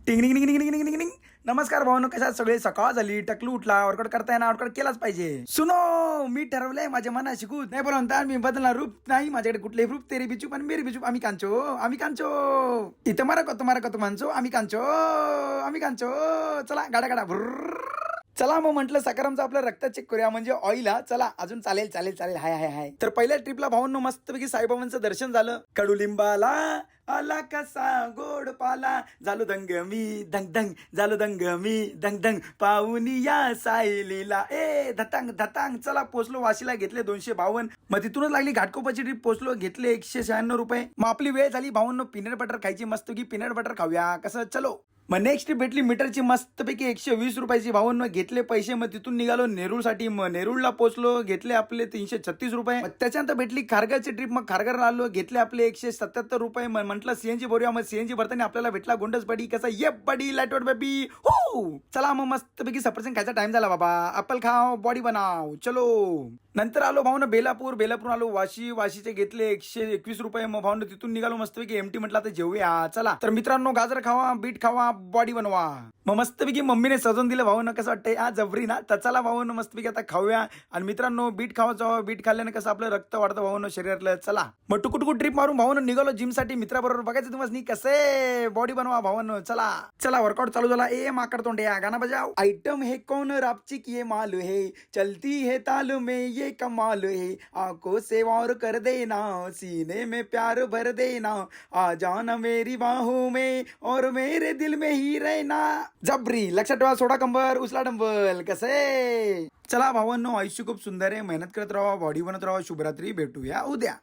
टिंग टिंग टिंग टिंग टिंग टिंग टिंग. नमस्कार भावनो, कशा सगळे? सकाळ झाली, टकलू उठला, वर्कआउट करताय ना, वर्कआउट केलाच पाहिजे. सुनो, मी ठरवलंय माझ्या मनाशी कूद नाही बोलवता मी बदलणार रूप नाही माझ्याकडे कुठले रूप. तेरी बिचू पण मेरी बिचू, आम्ही कांचो आम्ही कांचो. इथं मारा कतो माणसो, आम्ही कांचो आम्ही कांचो. चला गाडा गाडा भुर्र. चला मग म्हटलं सकारामचं आपलं रक्त चेक करूया, म्हणजे ऑइल. हा चला अजून चालेल चालेल चालेल, हाय हाय हाय. तर पहिल्या ट्रिपला भावांनो मस्तपैकी साईबाबांचं दर्शन झालं. कडुलिंबाला आला कसा गोड पाला, झालो दंग मी दंग दंग, झालो दंग मी दंग दंग, पाहुनी या सायलीला ए धतांग धतांग. चला पोचलो वाशीला, घेतले 252. मग तिथूनच लागली घाटकोपाची ट्रिप. पोचलो, घेतले 196 रुपये. मग आपली वेळ झाली भावांनो पीनट बटर खायची, मस्त की पीनट बटर खाऊया कसं. चलो मग नेक्स्ट भेटली मीटरची मस्तपैकी 120 रुपयाची. भावांनो घेतले पैसे. मग तिथून निघालो नेरूळसाठी. मग नेरूळला पोहोचलो, घेतले आपले 336 रुपये. मग त्याच्यानंतर भेटली खारघरची ट्रिप. मग खारघरला आलो, घेतले आपले 177 रुपये. मग म्हटलं सीएनजी भरूया. मग सीएनजी भरताना आपल्याला भेटला गोंडस बडी. कसा ये बडी लाईटवर बेबी हो. चला मग मस्तपैकी सफरचंद खायचा टाइम झाला बाबा. ऍपल खाओ बॉडी बनाव चलो. नंतर आलो भाऊन बेलापूर आलो वाशी. वाशीचे घेतले 121 रुपये. मग भाऊन तिथून निघालो मस्तपैकी. एमटी म्हटलं तर जेवूया चला. तर मित्रांनो गाजर खावा, बीट खावा, बॉडी बनवा. मग मस्तपैकी मम्मीने सजवून दिलं भाऊन. कसं वाटतंय हा जबरी ना. तर चला भाऊन मस्तपैकी आता खाऊया. आणि मित्रांनो बीट खावा, बीट खाल्ल्याने कसं आपलं रक्त वाढतं भाऊन शरीरातलं. चला मग टुकू ट्रिप मारून भाऊन निघालो जिम साठी मित्राबरोबर. बघायचं तुम्हाला कसे बॉडी बनवा भाऊन. चला चला वर्कआउट चालू झाला. ए माकड तोंड्या गाना बजाव. आइटम है कौन रापचिक ये माल है, चलती है ताल में ये कमाल है, आंखों से वार कर देना, सीने में प्यार भर देना, आ जाना मेरी बाहों में और मेरे दिल में ही रहना. जबरी लक्षात ठेवा. सोडा कंबर, उचला डंबल. कसे चला भावांनो, आयुष्य खूप सुंदर आहे. मेहनत करत राहा, बॉडी बनत राहा. शुभरात्री, भेटूया उद्या.